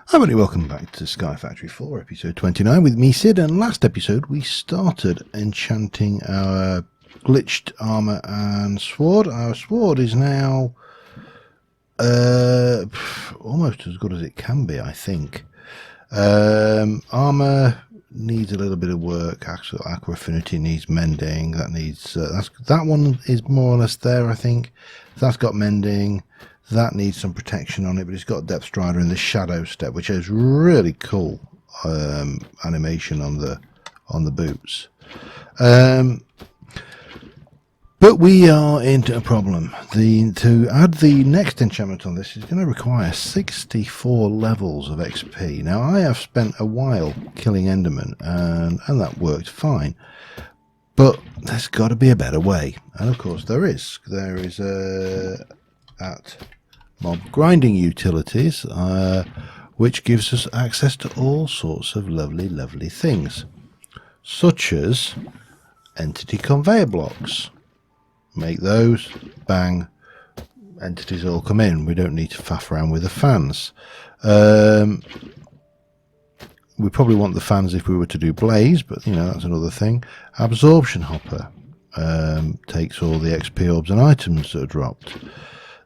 Hi everybody, welcome back to Sky Factory 4, episode 29 with me, Sid, and last episode we started enchanting our glitched armour and sword. Our sword is now almost as good as it can be, I think. Armour needs a little bit of work. Actual aqua affinity needs mending. That needs that one is more or less there, I think. That's got mending. That needs some protection on it, but it's got depth strider in the shadow step, which is really cool animation on the boots. But we are into a problem. To add the next enchantment on this is going to require 64 levels of XP. Now, I have spent a while killing Endermen, and that worked fine. But there's got to be a better way. And of course there is. There is at mob grinding utilities, which gives us access to all sorts of lovely things, such as entity conveyor blocks. Make those, bang, entities all come in. We don't need to faff around with the fans. We probably want the fans if we were to do blaze, but you know, that's another thing. Absorption hopper takes all the XP orbs and items that are dropped.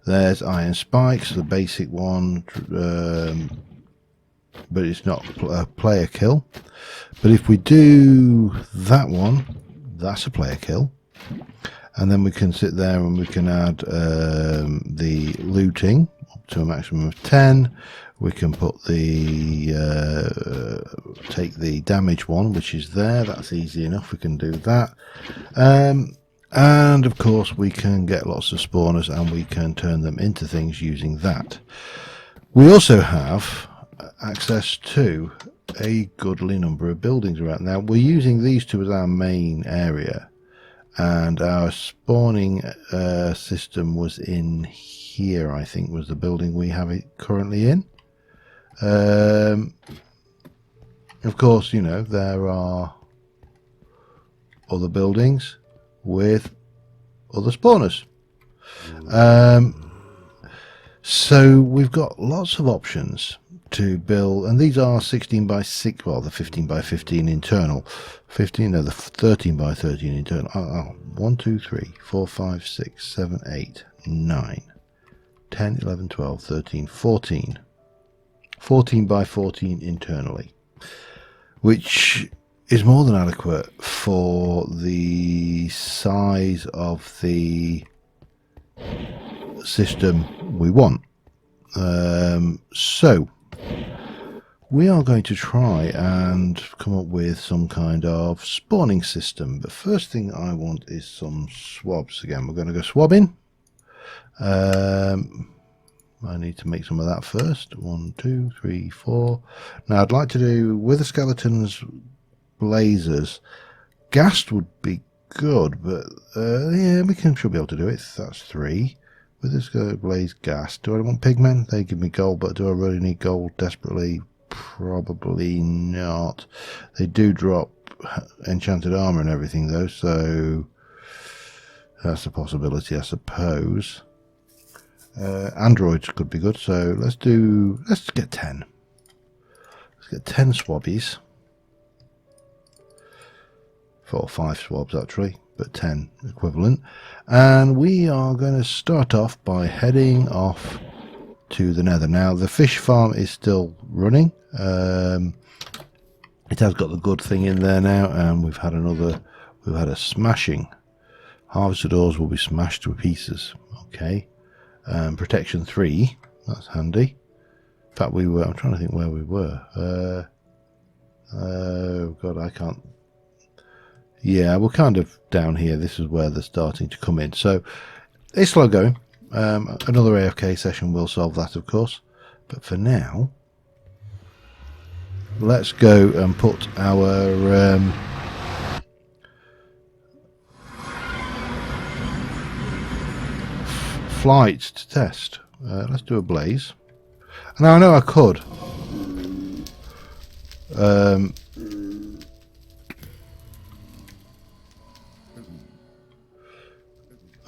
There's iron spikes, the basic one, but it's not a player kill. But if we do that one, that's a player kill. And then we can sit there and we can add the looting up to a maximum of 10. We can put the take the damage one, which is there. That's easy enough. We can do that. And of course we can get lots of spawners and we can turn them into things using that. We also have access to a goodly number of buildings around. Now we're using these two as our main area, and our spawning system was in here, I think, was the building we have it currently in. Of course, you know, there are other buildings with other spawners. So we've got lots of options to build, and these are 16 by 6, well, the 15 by 15 internal, 15, no, the 13 by 13 internal. 1, 2, 3, 4, 5, 6, 7, 8, 9, 10, 11, 12, 13, 14. 14 by 14 internally, which is more than adequate for the size of the system we want. So we are going to try and come up with some kind of spawning system, but first thing I want is some swabs. Again, we're going to go swabbing. I need to make some of that first. 1, 2, 3, 4. Now I'd like to do with the skeletons blazers. Ghast would be good, but yeah, should be able to do it. That's 3. With this blaze ghast. Do I want pigmen? They give me gold, but do I really need gold desperately? Probably not. They do drop enchanted armor and everything though, so that's a possibility, I suppose. Androids could be good, so let's get 10. Let's get 10 swabbies. 4 or 5 swabs actually, but 10 equivalent. And we are going to start off by heading off to the nether. Now the fish farm is still running. It has got the good thing in there now, and we've had a smashing. Harvester doors will be smashed to pieces. Okay. Protection 3, that's handy. In fact, I'm trying to think where we were. Oh god, I can't. Yeah, we're kind of down here. This is where they're starting to come in. So it's slow going. Another AFK session will solve that, of course. But for now, let's go and put our flight to test. Let's do a blaze. Now I know I could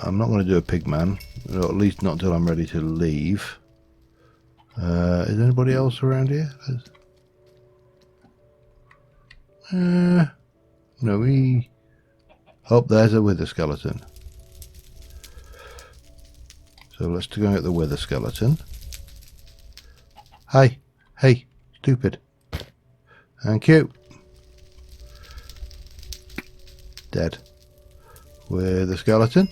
I'm not going to do a pigman, or at least not till I'm ready to leave. Is anybody else around here? No, we... Oh, there's a wither skeleton. So let's go at the wither skeleton. Hey, hey, stupid. Thank you. Dead. Wither skeleton.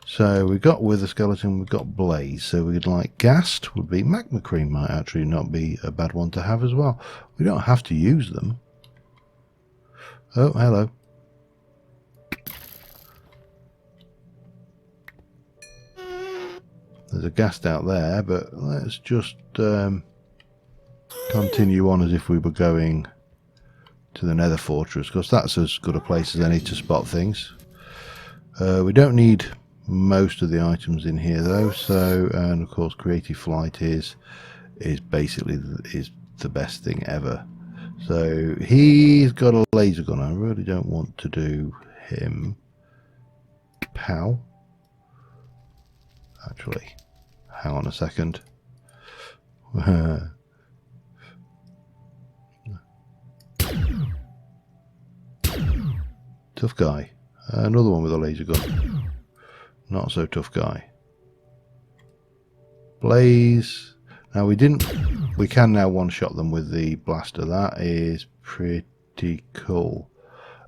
So we got wither skeleton, we've got blaze. So we'd like ghast would be magma cream, might actually not be a bad one to have as well. We don't have to use them. Oh, hello. There's a ghast out there, but let's just continue on as if we were going to the nether fortress, because that's as good a place as any to spot things. We don't need most of the items in here though, so, and of course creative flight is basically the best thing ever. So he's got a laser gun. I really don't want to do him. Pow. Actually, hang on a second. Tough guy. Another one with a laser gun. Not so tough guy. Blaze. Now we can now one-shot them with the blaster. That is pretty cool.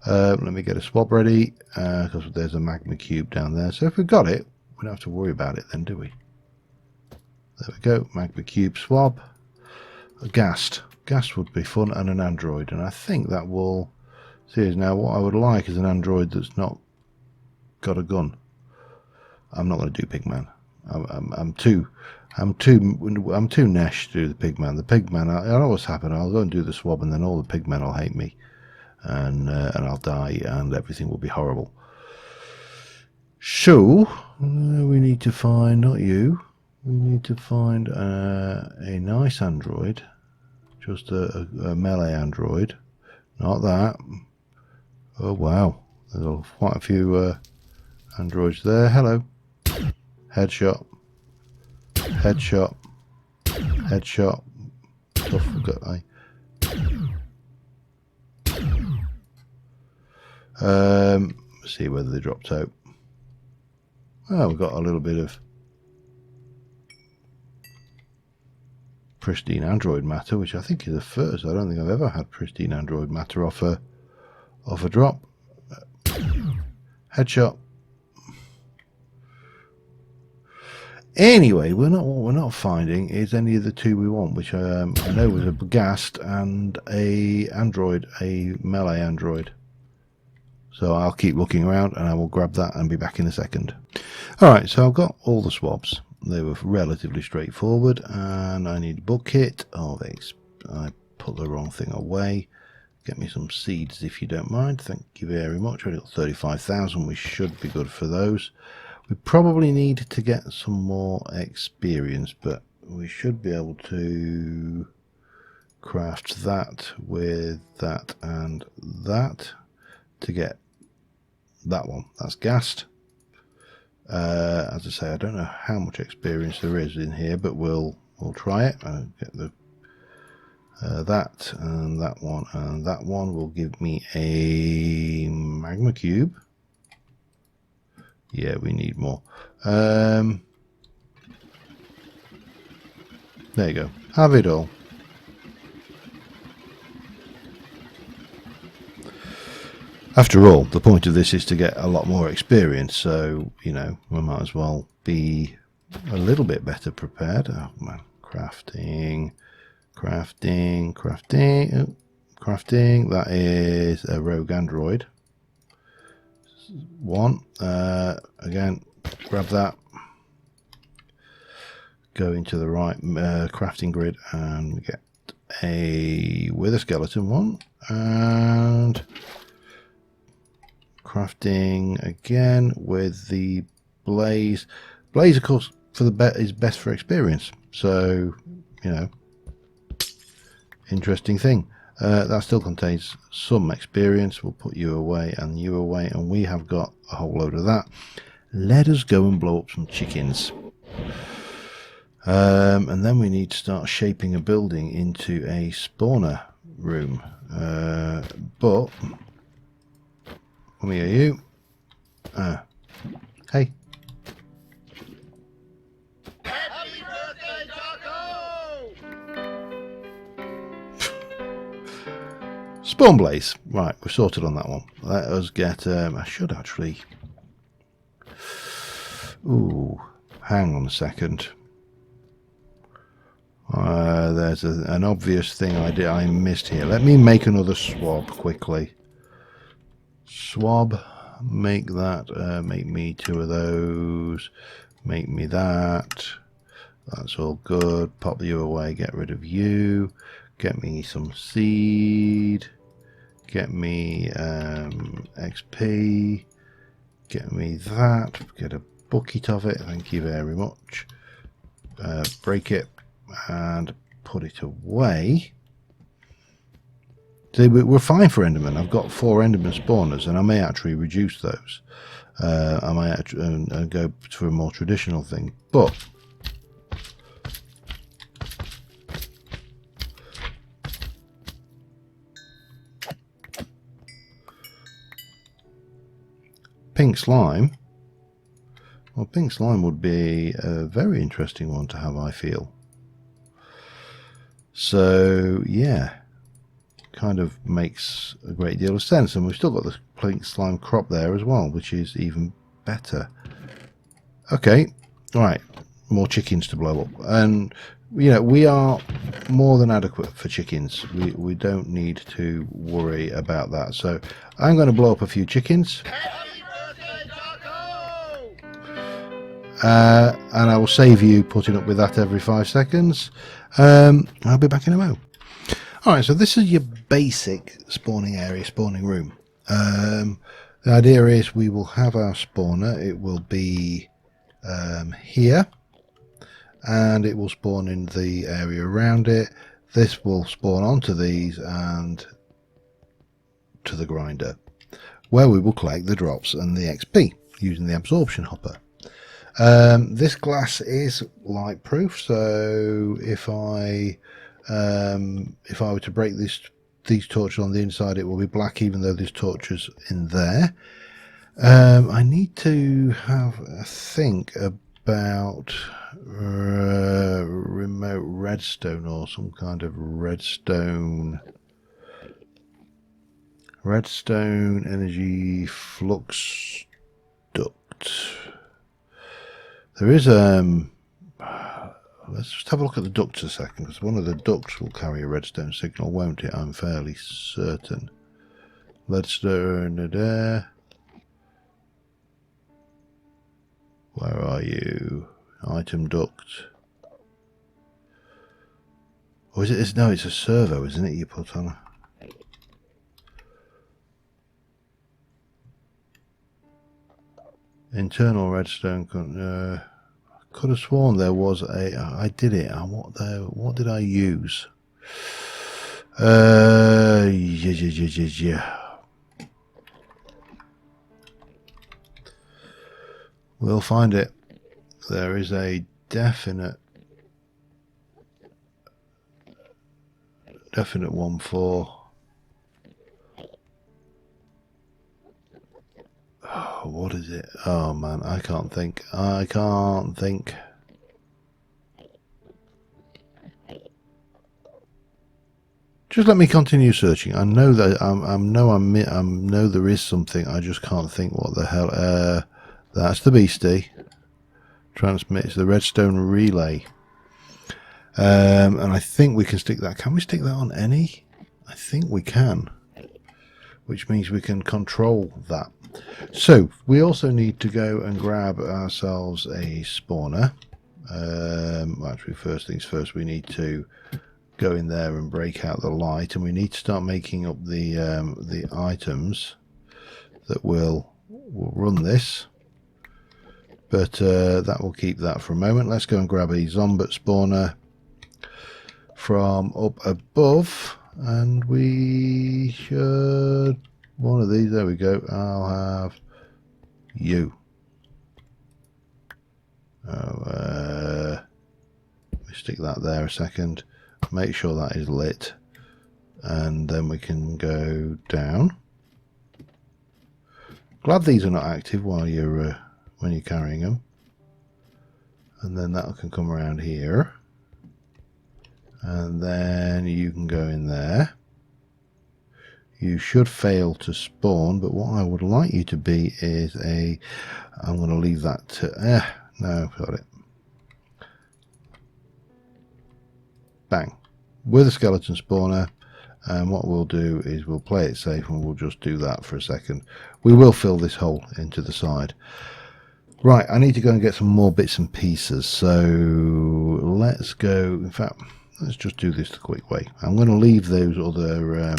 Let me get a swab ready, because there's a magma cube down there. So if we've got it, we don't have to worry about it then, do we? There we go, magma cube swab. A ghast. Ghast would be fun, and an android. And I think that will... See, now what I would like is an android that's not got a gun. I'm not going to do Pigman. I'm too nesh to do the Pigman. The Pigman, it'll always happen. I'll go and do the swab, and then all the Pigmen will hate me, and I'll die, and everything will be horrible. So we need to find, not you. We need to find a nice android, just a melee android, not that. Oh wow, there's quite a few androids there. Hello. Headshot. Headshot. Headshot. Tough guy. Let's see whether they dropped out. Oh, we've got a little bit of pristine android matter, which I think is the first. I don't think I've ever had pristine android matter off a drop. Headshot. Anyway, what we're not finding is any of the two we want, which I know was a ghast and a melee android. So I'll keep looking around, and I will grab that and be back in a second. Alright, so I've got all the swabs. They were relatively straightforward, and I need a bucket. Oh, I put the wrong thing away. Get me some seeds if you don't mind. Thank you very much. We've got 35,000. We should be good for those. We probably need to get some more experience, but we should be able to craft that with that and that to get that one. That's ghast. As I say, I don't know how much experience there is in here, but we'll try it. Get the that and that one will give me a magma cube. Yeah, we need more. There you go. Have it all. After all, the point of this is to get a lot more experience, so, you know, we might as well be a little bit better prepared. Oh, man. Crafting. That is a rogue android. One. Again, grab that. Go into the right crafting grid, and we get a wither skeleton one. And crafting again with the blaze. Blaze, of course, for the is best for experience. So, you know, interesting thing. That still contains some experience. We'll put you away and you away, and we have got a whole load of that. Let us go and blow up some chickens. And then we need to start shaping a building into a spawner room. But come here, you. Hey. Happy birthday, Taco! Spawn blaze. Right, we're sorted on that one. Let us get... I should actually... Ooh, hang on a second. There's an obvious thing I missed here. Let me make another swab quickly. Swab. Make that. Make me 2 of those. Make me that. That's all good. Pop you away. Get rid of you. Get me some seed. Get me XP. Get me that. Get a bucket of it. Thank you very much. Break it and put it away. See, we're fine for Enderman. I've got 4 Enderman spawners, and I may actually reduce those. I might actually go for a more traditional thing, but pink slime. Well, pink slime would be a very interesting one to have, I feel. So, yeah, kind of makes a great deal of sense. And we've still got the pink slime crop there as well, which is even better. Okay, right, more chickens to blow up. And, you know, we are more than adequate for chickens. We don't need to worry about that. So I'm going to blow up a few chickens. And I will save you putting up with that every 5 seconds. I'll be back in a moment. Alright, so this is your basic spawning area, spawning room. The idea is we will have our spawner. It will be here, and it will spawn in the area around it. This will spawn onto these and to the grinder, where we will collect the drops and the XP using the absorption hopper. This glass is light proof, so if I were to break these torches on the inside, it will be black, even though there's torches in there. I need to have a think about remote redstone or some kind of redstone energy flux duct. There is let's just have a look at the ducts a second, because one of the ducts will carry a redstone signal, won't it? I'm fairly certain. Redstone there. Where are you? Item duct. Or is it? No, it's a servo, isn't it? You put on. Internal redstone. Could have sworn there was a. I did it. What did I use? Yeah. We'll find it. There is a definite one for. Oh, what is it? Oh man, I can't think. Just let me continue searching. I know that I know there is something. I just can't think what the hell. That's the beastie. Transmits the redstone relay. And I think we can stick that. Can we stick that on any? I think we can. Which means we can control that. So we also need to go and grab ourselves a spawner. Actually, first things first, we need to go in there and break out the light, and we need to start making up the items that will run this. But that will keep that for a moment. Let's go and grab a zombie spawner from up above, and we should one of these. There we go. I'll have you. stick that there a second. Make sure that is lit, and then we can go down. Glad these are not active while you're when you're carrying them. And then that can come around here, and then you can go in there. You should fail to spawn, but what I would like you to be is a, I'm going to leave that to, no, got it. Bang. With a skeleton spawner, and what we'll do is we'll play it safe and we'll just do that for a second. We will fill this hole into the side. Right, I need to go and get some more bits and pieces, so let's go, in fact, let's just do this the quick way. I'm going to leave those other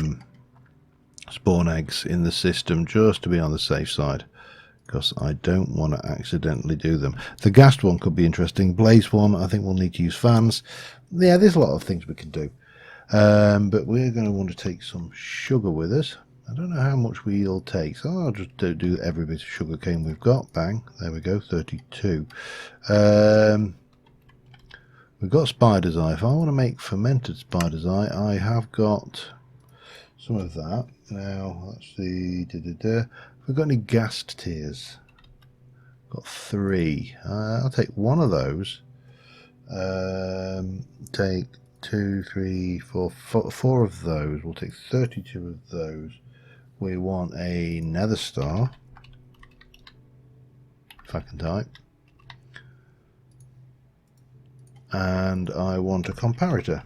spawn eggs in the system just to be on the safe side, because I don't want to accidentally do them. The gassed one could be interesting. Blaze one, I think we'll need to use fans. Yeah, there's a lot of things we can do. But we're going to want to take some sugar with us. I don't know how much we'll take, so I'll just do every bit of sugar cane we've got. Bang, there we go, 32. We've got spider's eye. If I want to make fermented spider's eye, I have got some of that. Now, let's see, we've got any gassed tears? Got 3. I'll take one of those. Take 2, 3, 4, 4 of those. We'll take 32 of those. We want a nether star, if I can type, and I want a comparator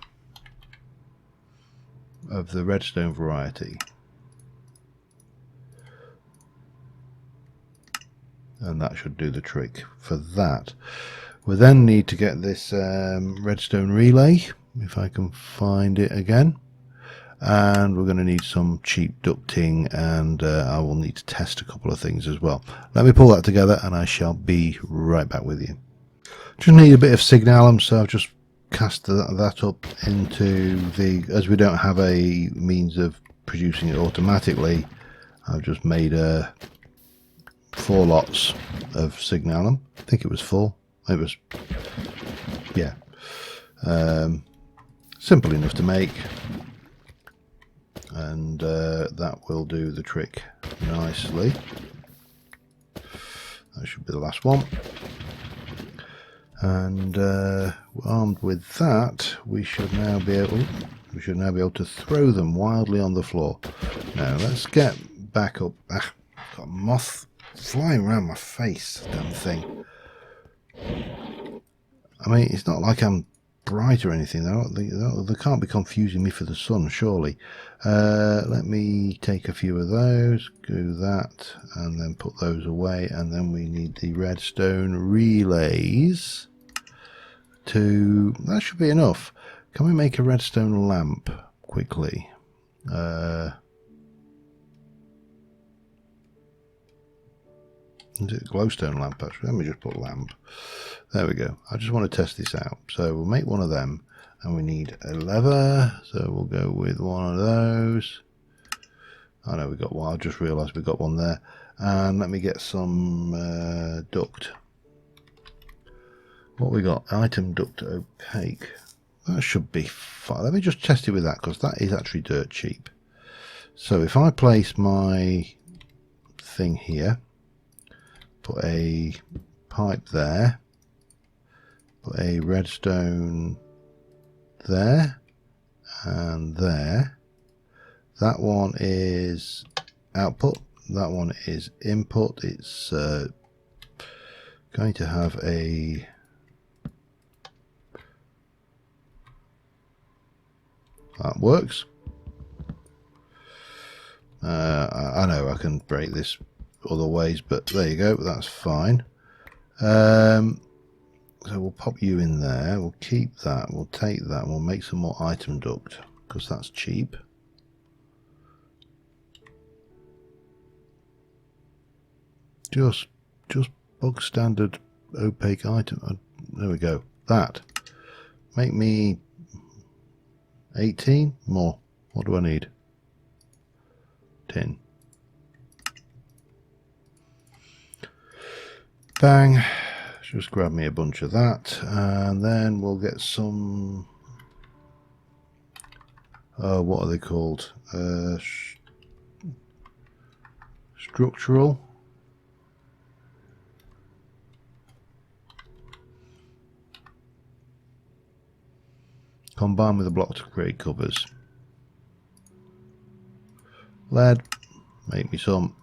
of the redstone variety, and that should do the trick for that. We then need to get this redstone relay, if I can find it again. And we're going to need some cheap ducting, and I will need to test a couple of things as well. Let me pull that together and I shall be right back with you. Just need a bit of signalum, so I've just cast that up into the, as we don't have a means of producing it automatically, I've just made 4 lots of signalum. I think it was 4. It was, yeah, simple enough to make. And that will do the trick nicely. That should be the last one. And armed with that, we should now be able to throw them wildly on the floor. Now let's get back up. Ah, got a moth flying around my face, damn thing. I mean, it's not like I'm bright or anything. They can't be confusing me for the sun, surely. Let me take a few of those, do that, and then put those away. And then we need the redstone relays. That should be enough. Can we make a redstone lamp quickly? Is it a glowstone lamp actually? Let me just put lamp. There we go. I just want to test this out. So we'll make one of them, and we need a lever. So we'll go with one of those. I know we got one. I just realised we got one there. And let me get some duct. What we got? Item duct opaque. That should be fine. Let me just test it with that, because that is actually dirt cheap. So if I place my thing here, put a pipe there, put a redstone there and there. That one is output, that one is input. It's going to have a that works. I know I can break this other ways, but there you go, that's fine. So we'll pop you in there, we'll keep that, we'll take that, we'll make some more item duct, because that's cheap. Just bog standard opaque item. There we go. That. Make me 18 more. What do I need? 10. Bang. just grab me a bunch of that, and then we'll get some. What are they called? Structural. Combine with the block to create covers. Lead. Make me some.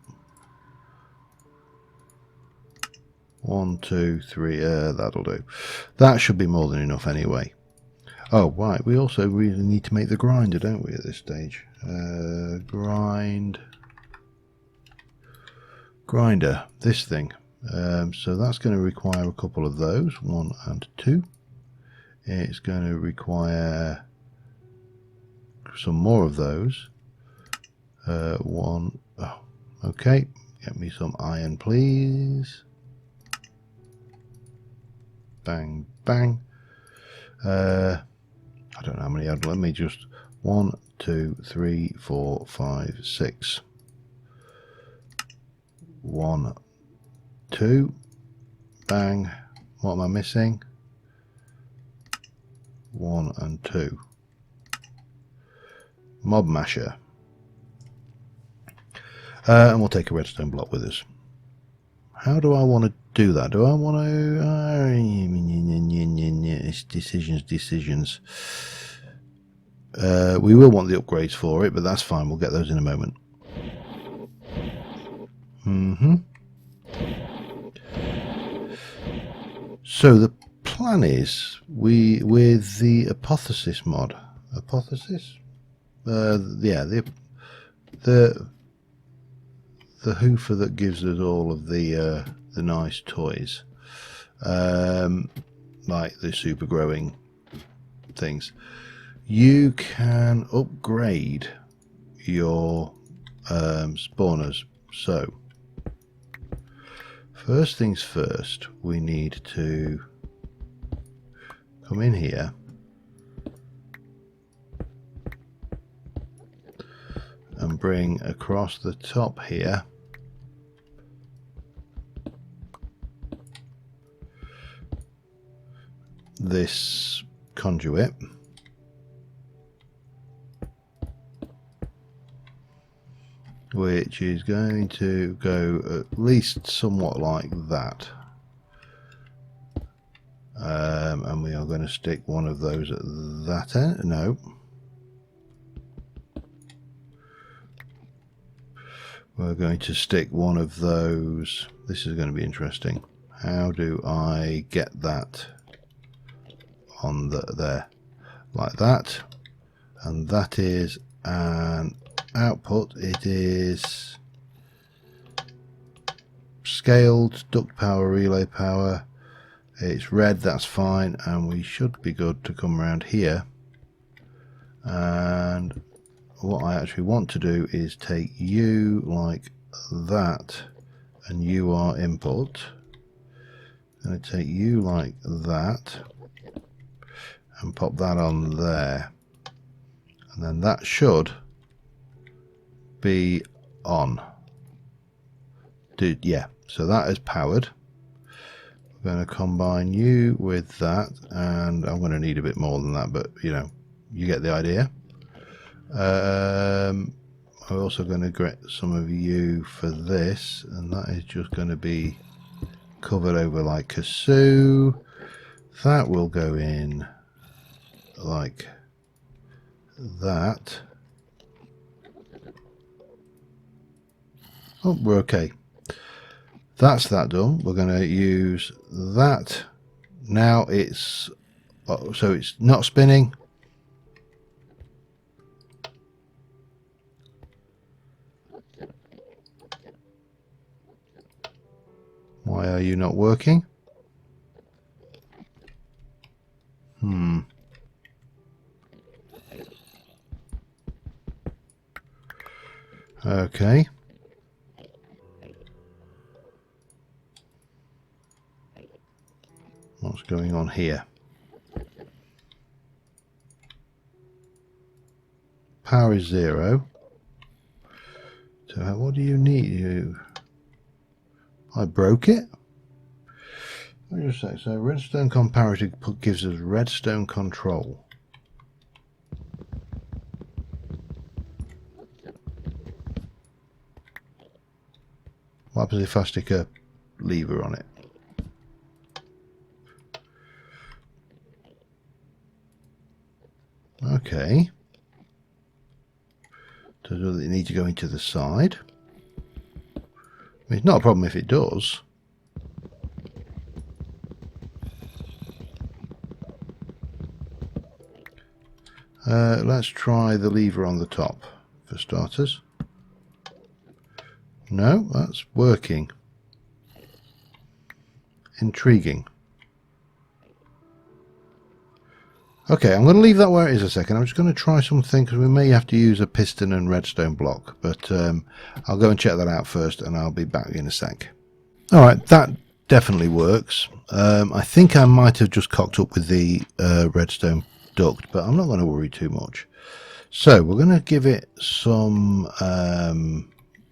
1, 2, 3. That'll do. That should be more than enough anyway. Oh, right. We also really need to make the grinder, don't we, at this stage? Grinder. This thing. So that's going to require a couple of those. 1 and 2. It's going to require some more of those. 1. Oh, okay. Get me some iron, please. Bang, bang. I don't know how many. Let me just 1, 2, 3, 4, 5, 6. 1, 2. Bang. What am I missing? 1 and 2. Mob masher. And we'll take a redstone block with us. How do I want to do that? Do I want to... it's decisions. We will want the upgrades for it, but that's fine. We'll get those in a moment. So the plan is, with the hypothesis mod... Hypothesis? Yeah, the hoofer that gives us all of the nice toys, like the super growing things. You can upgrade your spawners. So first things first, we need to come in here and bring across the top here this conduit, which is going to go at least somewhat like that, and we are going to stick one of those at that end. No, we're going to stick one of those. This is going to be interesting. How do I get that on there? Like that. And that is an output. It is scaled, duct power, relay power. It's red, that's fine. And we should be good to come around here. And what I actually want to do is take you like that, and you are input. I'm going to take you like that and pop that on there, and then that should be on. Dude, yeah, so that is powered. We're going to combine you with that, and I'm going to need a bit more than that, but you know, you get the idea. I'm also going to get some of you for this, and that is just going to be covered over like Kazoo. That will go in like that. Oh, we're okay. That's that done. We're going to use that. Now it's so it's not spinning. Why are you not working? Okay. What's going on here? Power is 0. So what do you need? I broke it? What did you say? So redstone comparative gives us redstone control. What happens if I stick a lever on it? Okay. Does it need to go into the side? I mean, it's not a problem if it does. Let's try the lever on the top for starters. No, that's working. Intriguing. Okay, I'm going to leave that where it is a second. I'm just going to try something because we may have to use a piston and redstone block, but I'll go and check that out first and I'll be back in a sec. Alright, that definitely works. I think I might have just cocked up with the redstone duct, but I'm not going to worry too much. So we're going to give it some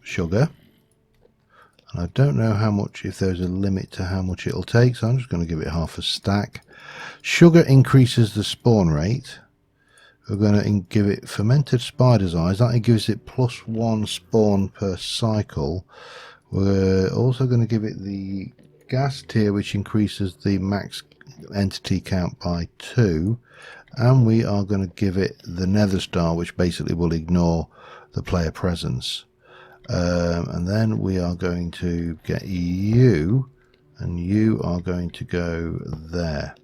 sugar. And I don't know how much, if there's a limit to how much it'll take, so I'm just going to give it half a stack. Sugar increases the spawn rate. We're going to give it fermented spider's eyes. That gives it +1 spawn per cycle. We're also going to give it the gas tier, which increases the max entity count by 2. And we are going to give it the nether star, which basically will ignore the player presence. And then we are going to get you, and you are going to go there.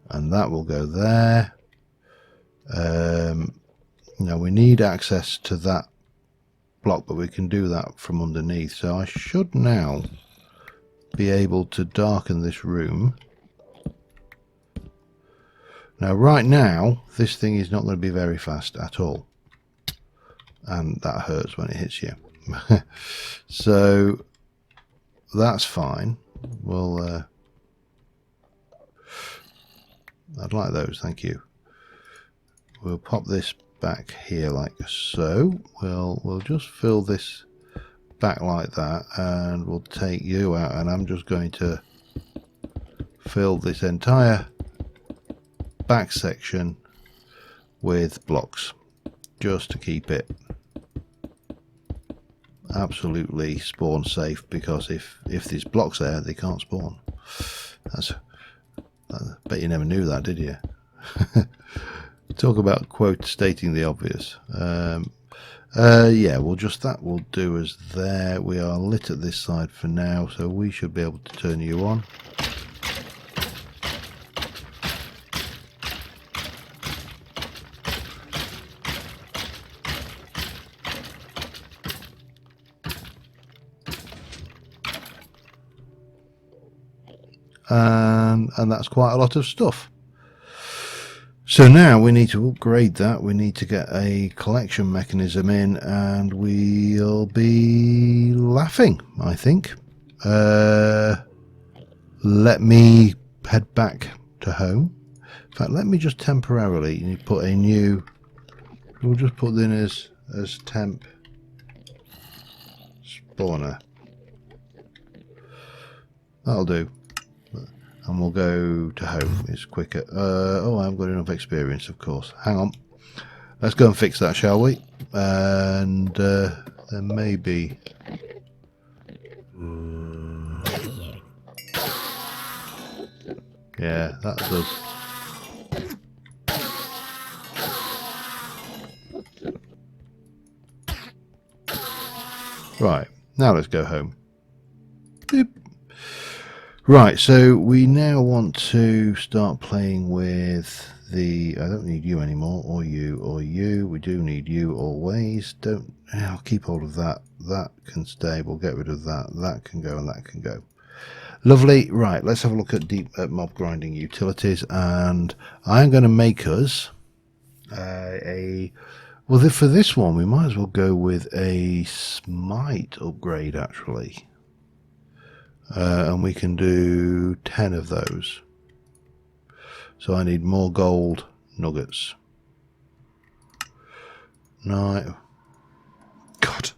And that will go there. Now we need access to that block, but we can do that from underneath. So I should now be able to darken this room. Now right now this thing is not going to be very fast at all, and that hurts when it hits you. So that's fine. We'll I'd like those, thank you. We'll pop this back here like so. We'll just fill this back like that, and we'll take you out, and I'm just going to fill this entire back section with blocks just to keep it absolutely spawn safe, because if there's blocks there, they can't spawn. I bet you never knew that, did you? Talk about quote stating the obvious. Yeah, well, just that will do us there. We are lit at this side for now, so we should be able to turn you on. And that's quite a lot of stuff. So now we need to upgrade that. We need to get a collection mechanism in, and we'll be laughing, I think. Let me head back to home. In fact, let me just temporarily put a new, we'll just put in as temp spawner. That'll do. And we'll go to home. It's quicker. Oh, I haven't got enough experience, of course. Hang on. Let's go and fix that, shall we? And there may be... Yeah, that does. Right, now let's go home. Beep. Right, so we now want to start playing with the... I don't need you anymore, or you, or you. We do need you always. Don't... I'll keep hold of that. That can stay. We'll get rid of that. That can go and that can go. Lovely. Right, let's have a look at mob grinding utilities, and I'm going to make us well, for this one, we might as well go with a smite upgrade, actually. And we can do 10 of those. So I need more gold nuggets. No. God.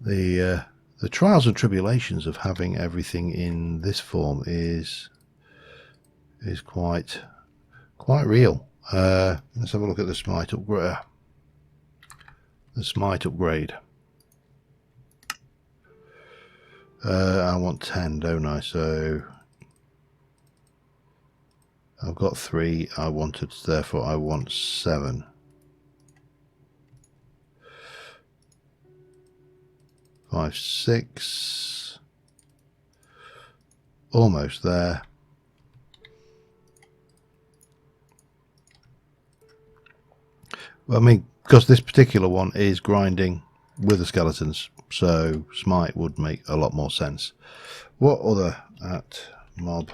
The The trials and tribulations of having everything in this form is quite real. Let's have a look at the smite upgrade. I want 10, don't I? So I've got 3. Therefore I want 7. 5, 6. Almost there. Well, I mean, because this particular one is grinding with the skeletons, so smite would make a lot more sense. What other at mob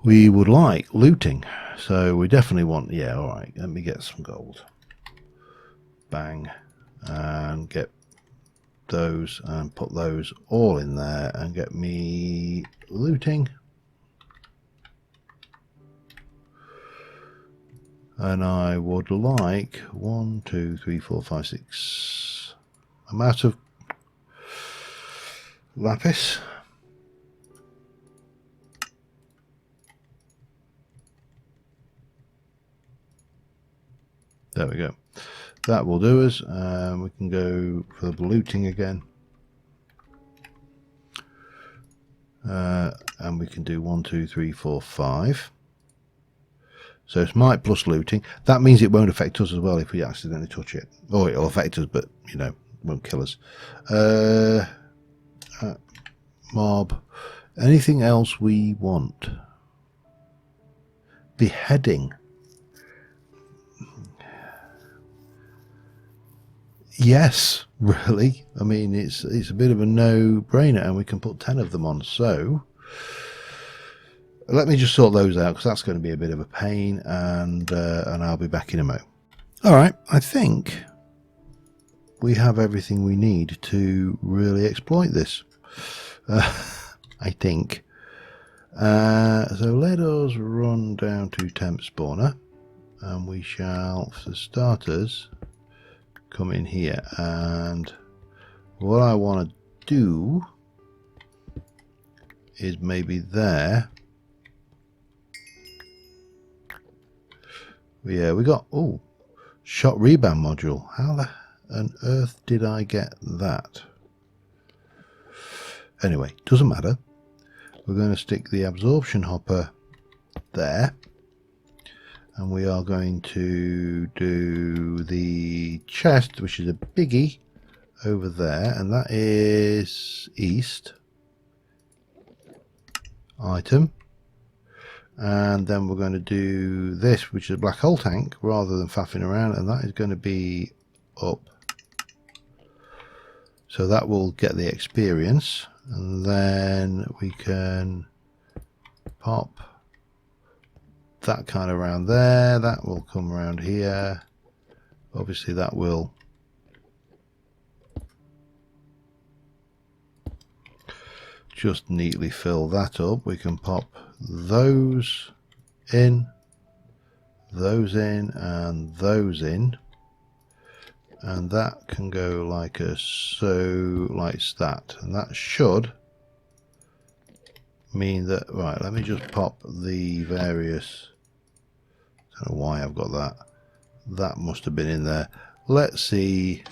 we would like? Looting. So we definitely want, yeah, alright, let me get some gold. Bang. And get those and put those all in there and get me looting. And I would like 1, 2, 3, 4, 5, 6. I'm out of lapis. There we go. That will do us. We can go for the looting again. And we can do 1, 2, 3, 4, 5. So smite plus looting. That means it won't affect us as well if we accidentally touch it. Or it'll affect us, but, you know, won't kill us. Mob. Anything else we want? Beheading. Yes, really. I mean, it's a bit of a no-brainer, and we can put 10 of them on. So let me just sort those out, because that's going to be a bit of a pain, and I'll be back in a mo. All right, I think we have everything we need to really exploit this. I think. So let us run down to temp spawner, and we shall, for starters, come in here. And what I want to do is maybe there. Yeah, we got, oh, shot rebound module. How on earth did I get that? Anyway, doesn't matter. We're going to stick the absorption hopper there, and we are going to do the chest, which is a biggie, over there, and that is east item. And then we're going to do this, which is a black hole tank, rather than faffing around, and that is going to be up. So that will get the experience, and then we can pop that kind of around there. That will come around here. Obviously that will just neatly fill that up. We can pop those in, and those in, and that can go like like that, and that should mean that, right, let me just pop the various, I don't know why I've got that must have been in there. Let's see.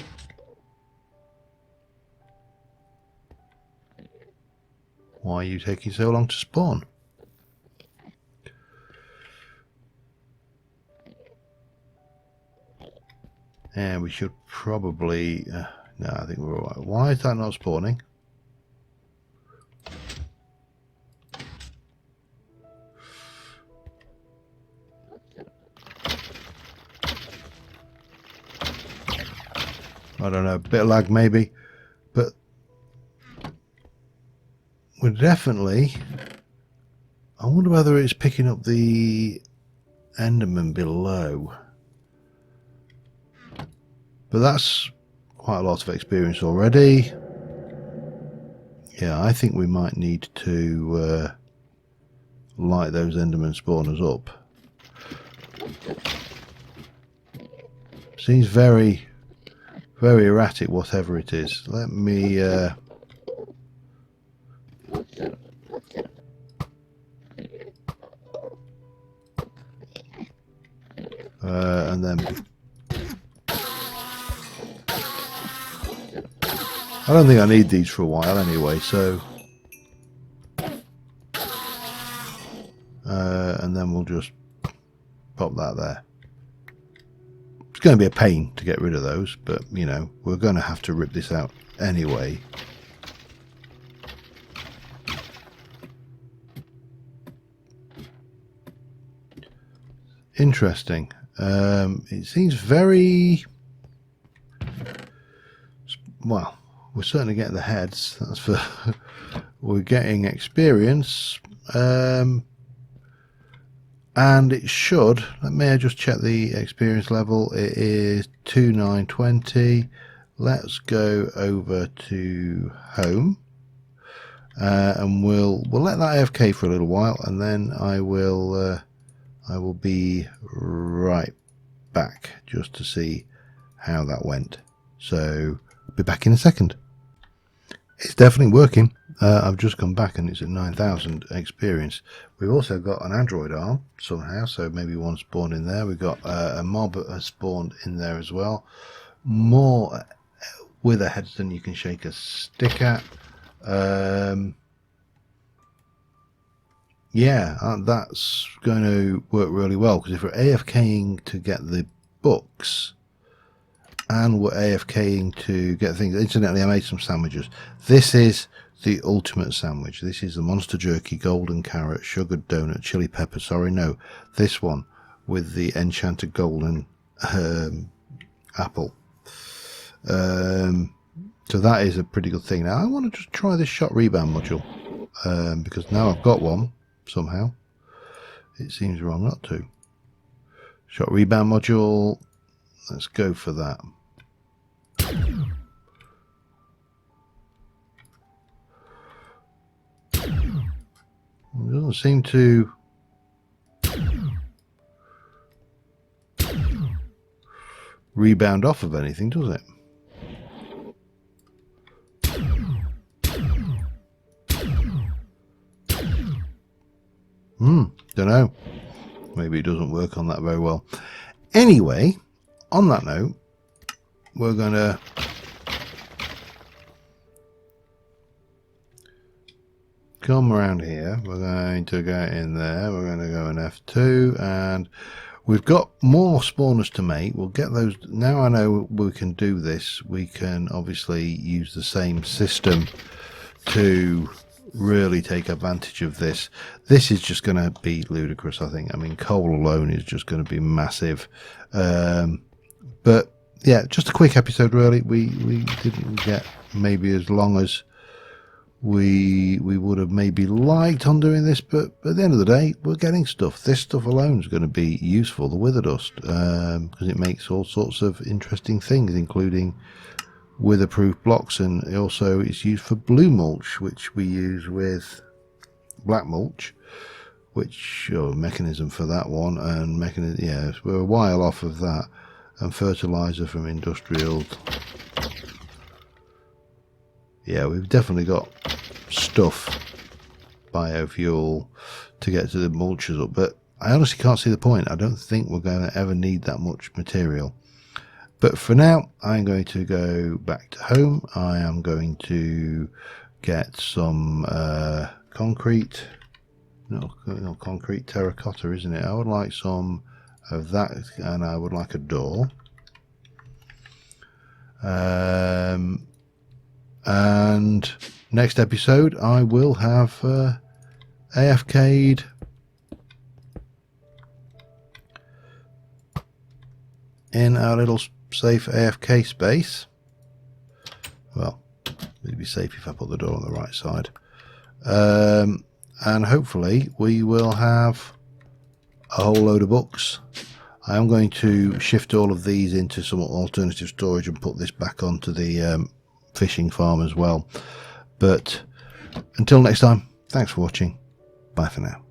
Why are you taking so long to spawn? And we should probably no, I think we're all right. Why is that not spawning? I don't know, a bit of lag maybe, but we're definitely, I wonder whether it's picking up the Enderman below. But that's quite a lot of experience already. Yeah, I think we might need to light those Enderman spawners up. Seems very, very erratic, whatever it is. Let me and then I don't think I need these for a while anyway, so and then we'll just pop that there. It's going to be a pain to get rid of those, but you know, we're going to have to rip this out anyway. Interesting. It seems very well. We're certainly getting the heads. That's for we're getting experience, and it should. Let me just check the experience level. It is 2920. Let's go over to home, and we'll let that AFK for a little while, and then I will be right back just to see how that went. So I'll be back in a second. It's definitely working. I've just come back and it's at 9,000 experience. We've also got an android arm somehow, so maybe one spawned in there. We've got a mob spawned in there as well. More wither heads than you can shake a stick at. Yeah, that's going to work really well, because if we're AFKing to get the books and we're AFKing to get things. Incidentally, I made some sandwiches. This is the ultimate sandwich. This is the monster jerky, golden carrot, sugared donut, chili pepper. Sorry, no, this one with the enchanted golden apple. So that is a pretty good thing. Now I want to just try this shot rebound module, because now I've got one somehow. It seems wrong not to. Shot rebound module. Let's go for that. It doesn't seem to rebound off of anything, does it? Don't know. Maybe it doesn't work on that very well. Anyway, on that note, we're going to come around here. We're going to go in there. We're going to go in F2, and we've got more spawners to make. We'll get those. Now I know we can do this. We can obviously use the same system to really take advantage of this. This is just going to be ludicrous, I think. I mean, coal alone is just going to be massive. But yeah, just a quick episode really. We didn't get maybe as long as we would have maybe liked on doing this, but at the end of the day, we're getting stuff. This stuff alone is going to be useful, the wither dust, because it makes all sorts of interesting things, including wither-proof blocks, and also it's used for blue mulch, which we use with black mulch, which mechanism for that one, and mechanism, yeah, we're a while off of that, and fertilizer from industrial. Yeah, we've definitely got stuff, biofuel, to get to the mulches up, but I honestly can't see the point. I don't think we're going to ever need that much material. But for now, I'm going to go back to home. I am going to get some concrete. No, concrete, terracotta, isn't it? I would like some of that, and I would like a door. And next episode, I will have AFK'd in our little safe AFK space. Well, it'd be safe if I put the door on the right side. And hopefully we will have a whole load of books. I am going to shift all of these into some alternative storage and put this back onto the fishing farm as well. But until next time, thanks for watching. Bye for now.